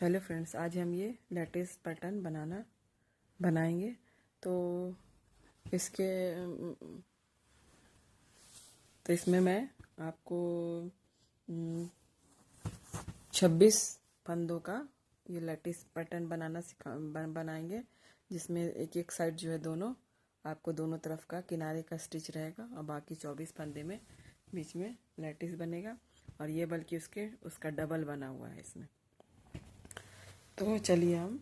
Hello friends, आज हम ये लेटेस्ट पैटर्न बनाएंगे। तो इसके तो इसमें मैं आपको 26 फंदों का ये लेटेस्ट पैटर्न बनाएंगे, जिसमें एक एक साइड जो है दोनों आपको दोनों तरफ का किनारे का स्टिच रहेगा और बाकी 24 फंदे में बीच में लेटिस बनेगा। और ये बल्कि उसका डबल बना हुआ है इसमें। तो चलिए हम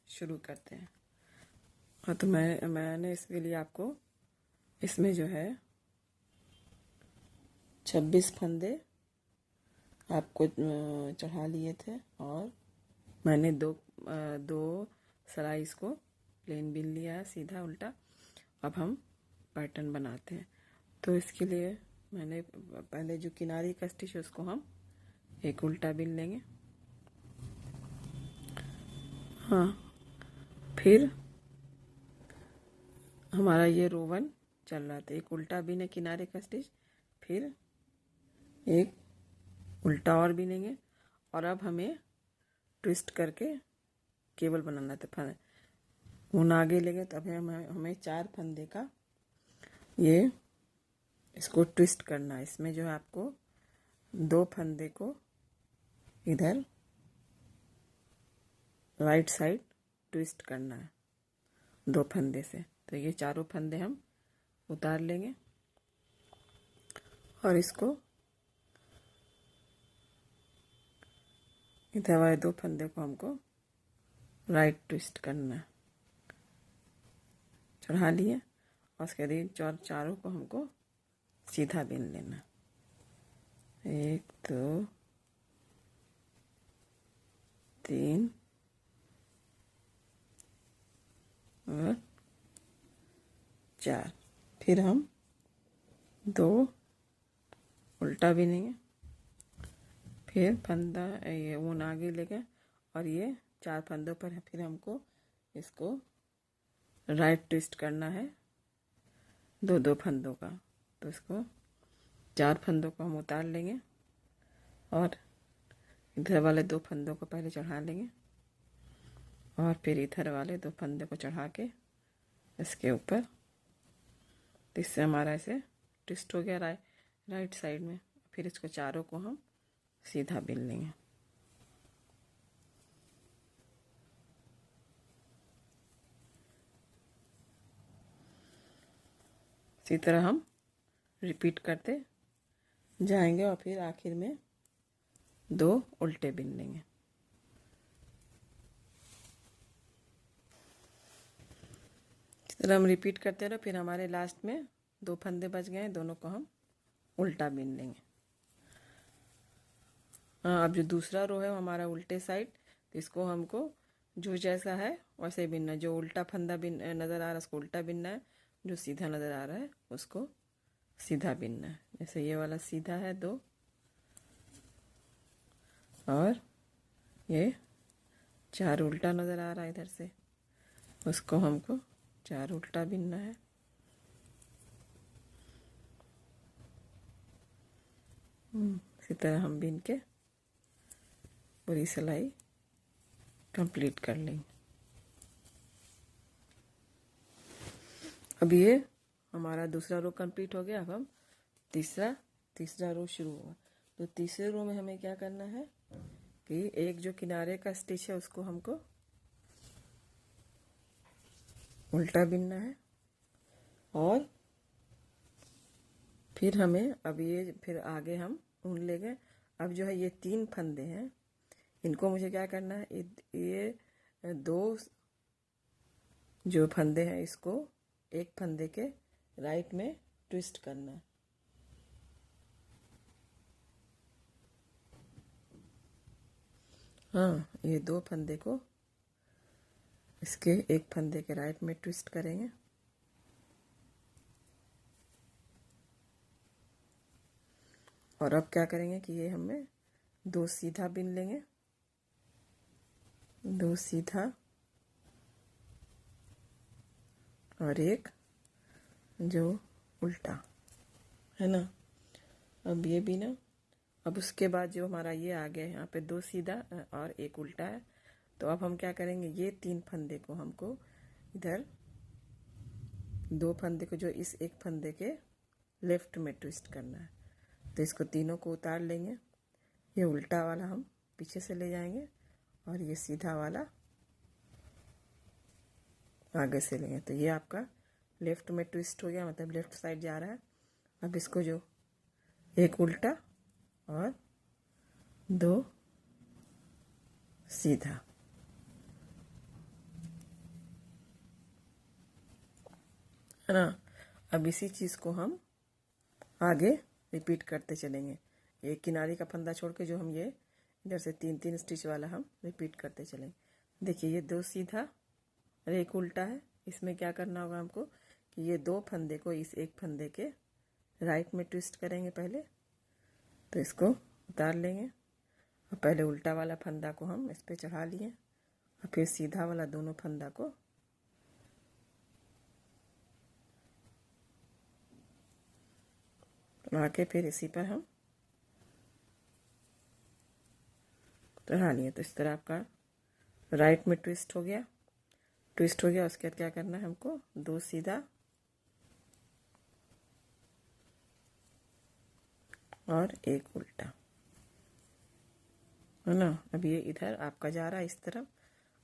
शुरू करते हैं। हाँ, तो मैंने इसके लिए आपको इसमें जो है 26 फंदे आपको चढ़ा लिए थे और मैंने दो सिलाई इसको प्लेन बिन लिया है, सीधा उल्टा। अब हम पैटर्न बनाते हैं। तो इसके लिए मैंने पहले जो किनारी का स्टिच है उसको हम एक उल्टा बिन लेंगे। हाँ, फिर हमारा ये रोवन चल रहा था, एक उल्टा बिने किनारे का स्टिच, फिर एक उल्टा और बिनेंगे और अब हमें ट्विस्ट करके केबल बनाना था। ऊन आगे लेंगे तो अब हमें 4 फंदे का ये इसको ट्विस्ट करना है। इसमें जो है आपको 2 फंदे को इधर राइट साइड ट्विस्ट करना है 2 फंदे से। तो ये चारों फंदे हम उतार लेंगे और इसको इधर वाले 2 फंदे को हमको राइट ट्विस्ट करना है। चढ़ा लिए और उसके बाद चारों को हमको सीधा बिन लेना। 1 2 3 और 4। फिर हम 2 उल्टा बिनेंगे, फिर फंदा ये ऊन आगे लेके और ये 4 फंदों पर फिर हमको इसको राइट ट्विस्ट करना है 2 फंदों का। तो इसको 4 फंदों को हम उतार लेंगे और इधर वाले 2 फंदों को पहले चढ़ा लेंगे और फिर इधर वाले 2 फंदे को चढ़ा के इसके ऊपर। तो इससे हमारा ऐसे ट्विस्ट हो गया राइट साइड में। फिर इसको चारों को हम सीधा बिन लेंगे। इसी तरह हम रिपीट करते जाएंगे और फिर आखिर में 2 उल्टे बिन लेंगे। इस तरह हम रिपीट करते रहो। फिर हमारे लास्ट में 2 फंदे बच गए, दोनों को हम उल्टा बिन लेंगे। हाँ, अब जो दूसरा रो है हमारा उल्टे साइड, तो इसको हमको जो जैसा है वैसे बिनना। जो उल्टा फंदा बिन नज़र आ रहा है उसको उल्टा बिनना है, जो सीधा नज़र आ रहा है उसको सीधा बिनना है। जैसे ये वाला सीधा है 2 और ये 4 उल्टा नज़र आ रहा है इधर से, उसको हमको 4 उल्टा बिनना है। इसी तरह हम बिन के पूरी सिलाई कंप्लीट कर लेंगे। अब ये हमारा दूसरा रो कंप्लीट हो गया। अब हम तीसरा रो शुरू हुआ। तो तीसरे रो में हमें क्या करना है कि एक जो किनारे का स्टिच है उसको हमको उल्टा बिनना है और फिर हमें अब ये फिर आगे हम ऊन ले गए। अब जो है ये 3 फंदे हैं, इनको मुझे क्या करना है, ये 2 जो फंदे हैं इसको एक फंदे के राइट में ट्विस्ट करना है। हाँ, ये 2 फंदे को इसके एक फंदे के राइट में ट्विस्ट करेंगे और अब क्या करेंगे कि ये हमें 2 सीधा बिन लेंगे, 2 सीधा और एक जो उल्टा है ना। अब ये भी ना, अब उसके बाद जो हमारा ये आ गया यहाँ पे 2 सीधा और एक उल्टा है। तो अब हम क्या करेंगे, ये 3 फंदे को हमको इधर 2 फंदे को जो इस एक फंदे के लेफ्ट में ट्विस्ट करना है। तो इसको तीनों को उतार लेंगे। ये उल्टा वाला हम पीछे से ले जाएंगे और ये सीधा वाला आगे से लेंगे। तो ये आपका लेफ्ट में ट्विस्ट हो गया, मतलब लेफ्ट साइड जा रहा है। अब इसको जो एक उल्टा और 2 सीधा, है ना। अब इसी चीज़ को हम आगे रिपीट करते चलेंगे। एक किनारे का फंदा छोड़ के जो हम ये इधर से 3-3 स्टिच वाला हम रिपीट करते चलेंगे। देखिए ये 2 सीधा और एक उल्टा है। इसमें क्या करना होगा हमको कि ये 2 फंदे को इस एक फंदे के राइट में ट्विस्ट करेंगे पहले। तो इसको उतार लेंगे और पहले उल्टा वाला फंदा को हम इस पे चढ़ा लिए और फिर सीधा वाला दोनों फंदा को चढ़ा के फिर इसी पर हम चढ़ा लिए। तो इस तरह आपका राइट में ट्विस्ट हो गया। उसके बाद क्या करना है हमको, 2 सीधा और एक उल्टा, है ना। अब ये इधर आपका जा रहा है इस तरफ।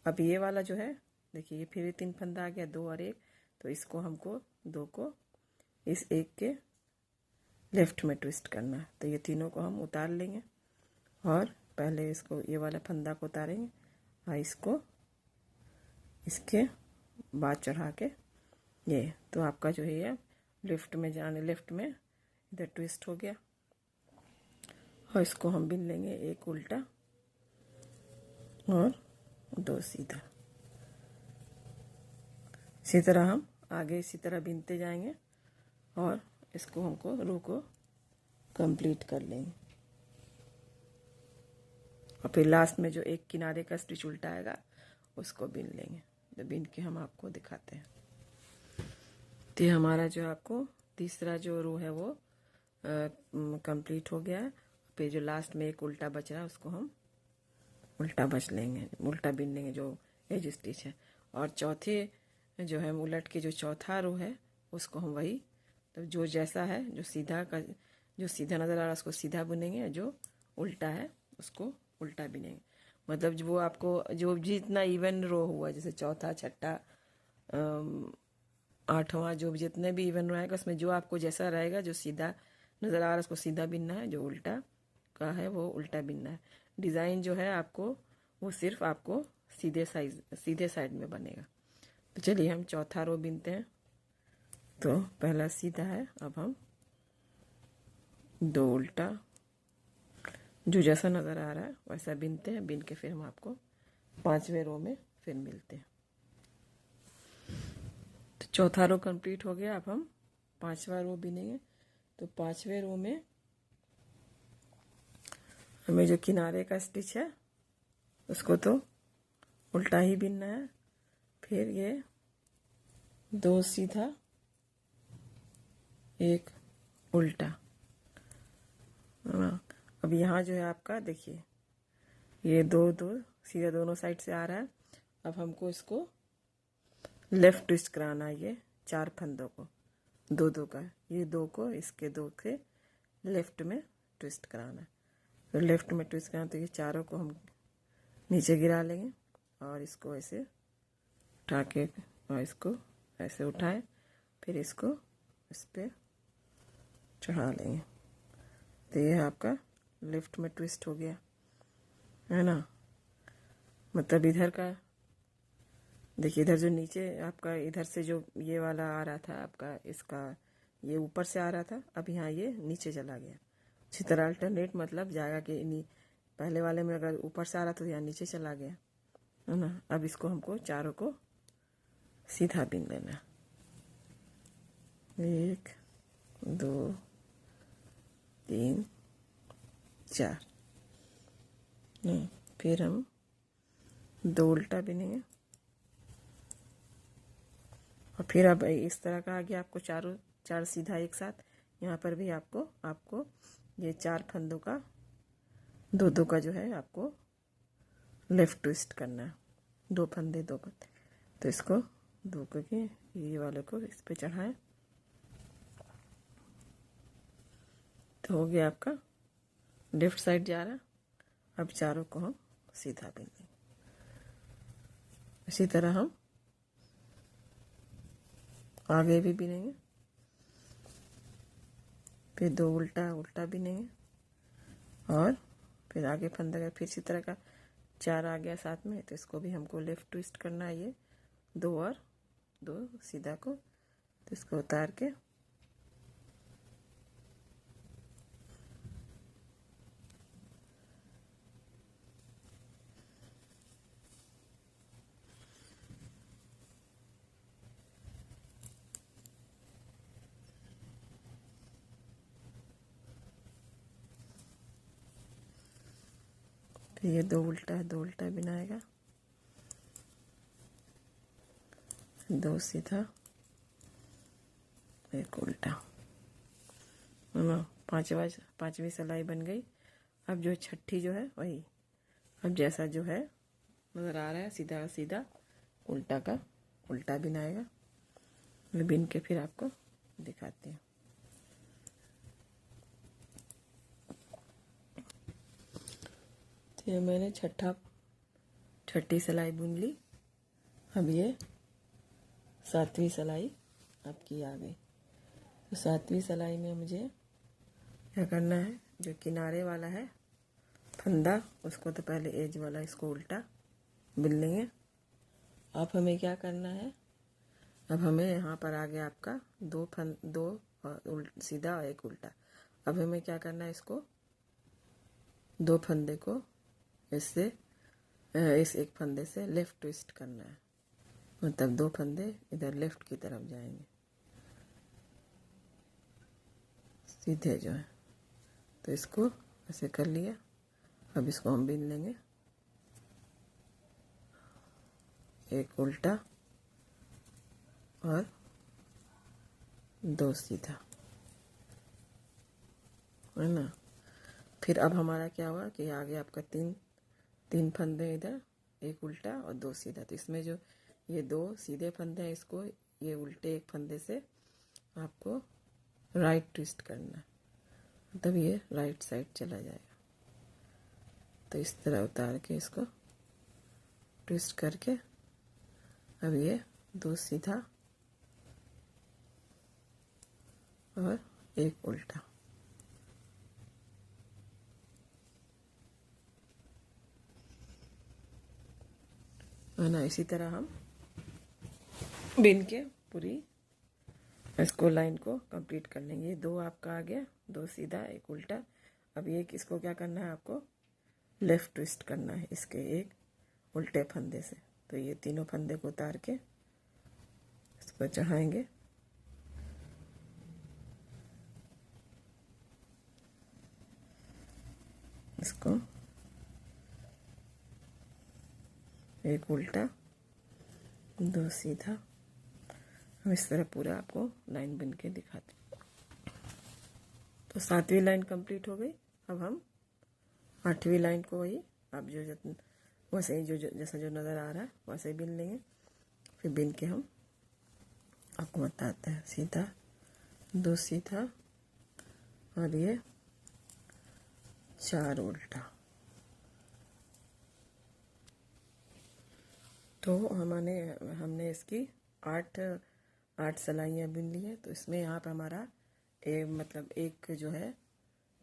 अब ये वाला जो है देखिए, ये फिर 3 फंदा आ गया, 2 और 1। तो इसको हमको 2 को इस एक के लेफ्ट में ट्विस्ट करना है। तो ये तीनों को हम उतार लेंगे और पहले इसको ये वाला फंदा को उतारेंगे और इसको इसके बाद चढ़ा के ये, तो आपका जो है ये लेफ्ट में इधर ट्विस्ट हो गया। और इसको हम बिन लेंगे, एक उल्टा और 2 सीधा। इसी तरह हम आगे इसी तरह बिनते जाएंगे और इसको हमको रो को कंप्लीट कर लेंगे। और फिर लास्ट में जो एक किनारे का स्टिच उल्टा आएगा उसको बिन लेंगे। तो बिन के हम आपको दिखाते हैं। तो ये हमारा जो आपको तीसरा जो रो है वो कंप्लीट हो गया है। फिर जो लास्ट में एक उल्टा बच रहा है उसको हम उल्टा बिन लेंगे जो एज स्टिच है। और चौथे जो है उलट के जो चौथा रो है उसको हम वही, तो जो जैसा है जो सीधा नज़र आ रहा है उसको सीधा बुनेंगे, जो उल्टा है उसको उल्टा बिनेंगे। मतलब जो वो आपको जो जितना इवन रो हुआ, जैसे चौथा, छठा, 8वां, जो जितने भी इवन रो आएगा उसमें जो आपको जैसा रहेगा, जो सीधा नज़र आ रहा है उसको सीधा बिनना है, जो उल्टा का है वो उल्टा बिनना है। डिज़ाइन जो है आपको वो सिर्फ आपको सीधे साइड में बनेगा। तो चलिए हम चौथा रो बिनते हैं। तो पहला सीधा है, अब हम 2 उल्टा, जो जैसा नज़र आ रहा है वैसा बिनते हैं। बिन के फिर हम आपको 5वें रो में फिर मिलते हैं। तो चौथा रो कंप्लीट हो गया। अब हम 5वां रो बिनेंगे। तो 5वें रो में हमें जो किनारे का स्टिच है उसको तो उल्टा ही बिनना है। फिर ये 2 सीधा, एक उल्टा। अब यहाँ जो है आपका देखिए ये 2 सीधा दोनों साइड से आ रहा है। अब हमको इसको लेफ्ट ट्विस्ट कराना है, ये 4 फंदों को 2 का, ये 2 को इसके 2 के लेफ्ट में ट्विस्ट कराना है। तो लेफ्ट में ट्विस्ट कराना, तो ये चारों को हम नीचे गिरा लेंगे और इसको ऐसे उठा के और इसको ऐसे उठाएं, फिर इसको इस पर चढ़ा लेंगे। तो ये आपका लेफ्ट में ट्विस्ट हो गया, है ना। मतलब इधर का देखिए, इधर जो नीचे आपका इधर से जो ये वाला आ रहा था आपका, इसका ये ऊपर से आ रहा था, अब यहाँ ये नीचे चला गया। इसी तरह अल्टरनेट मतलब जाएगा कि पहले वाले में अगर ऊपर से आ रहा था तो यहाँ नीचे चला गया, है ना। अब इसको हमको चारों को सीधा बिन लेना, 1 2 3 4। फिर हम 2 उल्टा बिनेंगे और फिर अब इस तरह का आ गया आपको 4 सीधा एक साथ। यहाँ पर भी आपको ये 4 फंदों का 2 का जो है आपको लेफ्ट ट्विस्ट करना है। दो फंदे तो इसको दो करके ये वाले को इस पे चढ़ाएं तो हो गया आपका लेफ्ट साइड जा रहा। अब चारों को हम सीधा बिन लेंगे। इसी तरह हम आगे भी बिनेंगे, फिर दो उल्टा उल्टा बिनेंगे और फिर आगे फंदा का फिर इसी तरह का चार आ गया साथ में, तो इसको भी हमको लेफ्ट ट्विस्ट करना है। ये दो और दो सीधा को, तो इसको उतार के फिर ये दो उल्टा बिनाएगा, दो सीधा एक उल्टा। पांचवी सिलाई बन गई। अब जो छठी जो है वही, अब जैसा जो है नजर आ रहा है सीधा का सीधा, उल्टा का उल्टा बिनाएगा। मैं बिन के फिर आपको दिखाती हूँ। तो ये मैंने छठी सिलाई बुन ली। अब ये सातवीं सिलाई आपकी आ गई। तो सातवीं सिलाई में मुझे क्या करना है, जो किनारे वाला है फंदा उसको तो पहले एज वाला इसको उल्टा बिन लेंगे। अब हमें क्या करना है, अब हमें यहाँ पर आ गया आपका दो सीधा और एक उल्टा। अब हमें क्या करना है, इसको दो फंदे को इससे इस एक फंदे से लेफ्ट ट्विस्ट करना है, मतलब दो फंदे इधर लेफ्ट की तरफ जाएंगे सीधे जो है। तो इसको ऐसे कर लिया। अब इसको हम बिन लेंगे, एक उल्टा और दो सीधा, है ना। फिर अब हमारा क्या हुआ कि आगे आपका तीन फंदे इधर, एक उल्टा और दो सीधा। तो इसमें जो ये दो सीधे फंदे हैं, इसको ये उल्टे एक फंदे से आपको राइट ट्विस्ट करना है, तब ये राइट साइड चला जाएगा। तो इस तरह उतार के इसको ट्विस्ट करके अब ये दो सीधा और एक उल्टा। है ना। इसी तरह हम बिन के पूरी इसको लाइन को कंप्लीट कर लेंगे। दो आपका आ गया, दो सीधा एक उल्टा। अब ये इसको क्या करना है, आपको लेफ्ट ट्विस्ट करना है इसके एक उल्टे फंदे से। तो ये तीनों फंदे को उतार के इसको चढ़ाएंगे, इसको एक उल्टा दो सीधा। हम इस तरह पूरा आपको लाइन बिन के दिखाते हैं। तो सातवीं लाइन कंप्लीट हो गई। अब हम आठवीं लाइन को वही आप जो वैसे ही जैसा जो नज़र आ रहा है वैसे ही बिन लेंगे। फिर बिन के हम आपको बताते हैं, सीधा दो सीधा और ये चार उल्टा। तो हमने इसकी आठ सिलाइयाँ बिन ली है। तो इसमें यहाँ पर हमारा मतलब एक जो है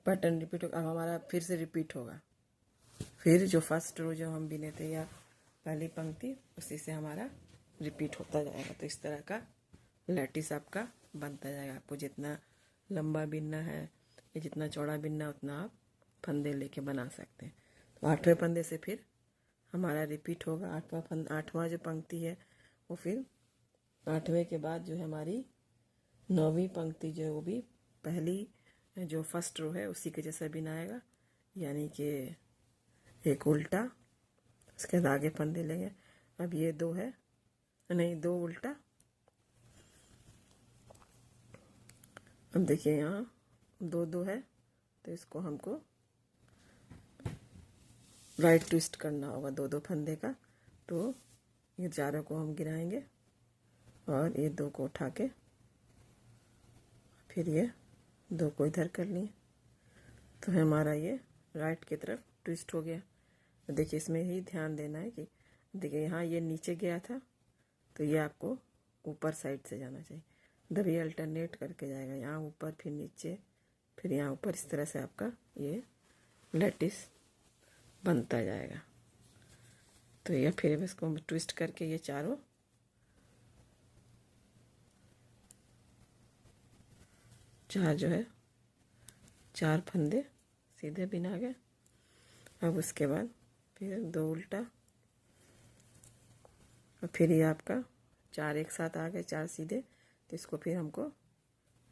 पैटर्न रिपीट होगा। अब हमारा फिर से रिपीट होगा। फिर जो फर्स्ट रो जो हम बिने थे या पहली पंक्ति, उसी से हमारा रिपीट होता जाएगा। तो इस तरह का लैटिस आपका बनता जाएगा। आपको जितना लंबा बिनना है या जितना चौड़ा बिनना है उतना आप फंदे लेके बना सकते हैं। तो आठवें फंदे से फिर हमारा रिपीट होगा। आठवां जो पंक्ति है वो फिर आठवें के बाद जो है हमारी नौवीं पंक्ति जो है वो भी पहली जो फर्स्ट रो है उसी के जैसा बिनाएगा, यानी कि एक उल्टा, उसके बाद आगे फंदे लेंगे। अब ये दो है, नहीं दो उल्टा। अब देखिए यहाँ दो है, तो इसको हमको राइट ट्विस्ट करना होगा दो फंदे का। तो ये चारों को हम गिराएंगे और ये 2 को उठा के फिर ये 2 को इधर कर लिए तो हमारा ये राइट की तरफ ट्विस्ट हो गया। तो देखिए इसमें ही ध्यान देना है कि देखिए यहाँ ये नीचे गया था तो ये आपको ऊपर साइड से जाना चाहिए। जब ये अल्टरनेट करके जाएगा, यहाँ ऊपर फिर नीचे फिर यहाँ ऊपर, इस तरह से आपका ये लैटिस बनता जाएगा। तो ये फिर इसको ट्विस्ट करके ये चारों चार जो है 4 फंदे सीधे बिना गए। अब उसके बाद फिर 2 उल्टा और फिर ये आपका 4 एक साथ आ गए, 4 सीधे। तो इसको फिर हमको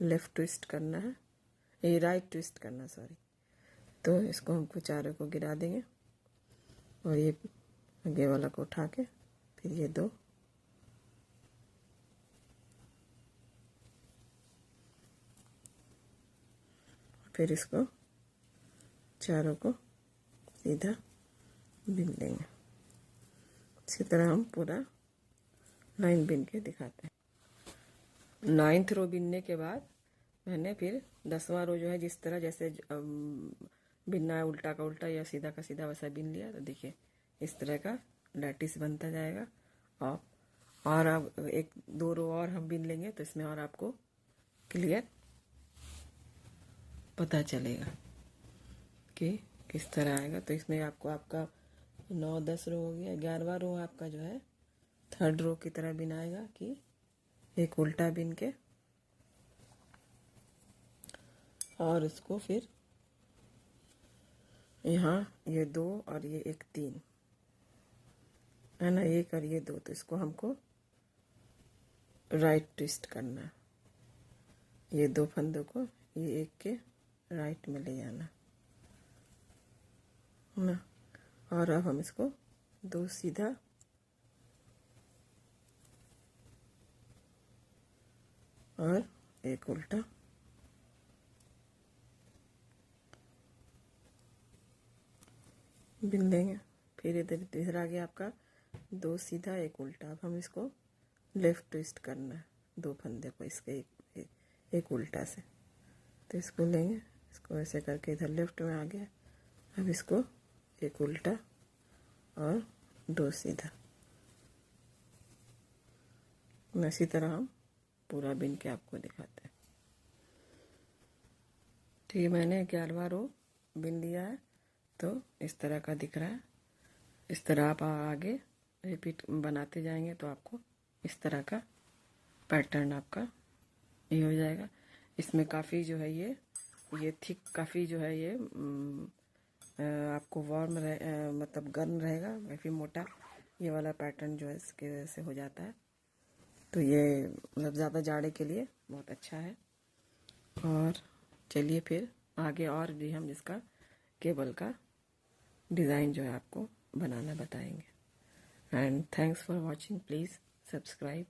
लेफ़्ट ट्विस्ट करना है, ये राइट ट्विस्ट करना सॉरी। तो इसको हमको चारों को गिरा देंगे और ये आगे वाला को उठा के फिर ये 2 फिर इसको चारों को सीधा बिन देंगे। इसी तरह हम पूरा लाइन बिन के दिखाते हैं। 9th रो बिनने के बाद मैंने फिर 10वां रो जो है जिस तरह जैसे बिनना है उल्टा का उल्टा या सीधा का सीधा वैसा बिन लिया। तो देखिए इस तरह का लैटिस बनता जाएगा। और अब 1-2 रो और हम बिन लेंगे तो इसमें और आपको क्लियर पता चलेगा कि किस तरह आएगा। तो इसमें आपको आपका 9-10 रो हो गया। 11वां रो आपका जो है 3rd रो की तरह बिनाएगा कि एक उल्टा बिन के और उसको फिर यहाँ ये 2 और ये 1 3 है ना, 1 और ये 2। तो इसको हमको राइट ट्विस्ट करना है। ये 2 फंदों को ये 1 के राइट में ले जाना ना। और अब हम इसको 2 सीधा और 1 उल्टा बिन देंगे। फिर इधर आ गया आपका 2 सीधा 1 उल्टा। अब हम इसको लेफ्ट ट्विस्ट करना है 2 फंदे को इसके एक उल्टा से। तो इसको लेंगे, इसको ऐसे करके इधर लेफ्ट में आ गया। अब इसको 1 उल्टा और 2 सीधा। इसी तरह हम पूरा बिन के आपको दिखाते हैं। ठीक है, मैंने 11वां रो बिन लिया है तो इस तरह का दिख रहा है। इस तरह आप आगे रिपीट बनाते जाएंगे तो आपको इस तरह का पैटर्न आपका ये हो जाएगा। इसमें काफ़ी जो है ये थिक काफ़ी जो है ये आपको वार्म मतलब गर्म रहेगा, काफ़ी मोटा ये वाला पैटर्न जो है इसके वजह से हो जाता है। तो ये मतलब ज़्यादा जाड़े के लिए बहुत अच्छा है। और चलिए फिर आगे और भी हम इसका केबल का डिज़ाइन जो है आपको बनाना बताएंगे। And thanks for watching, please subscribe.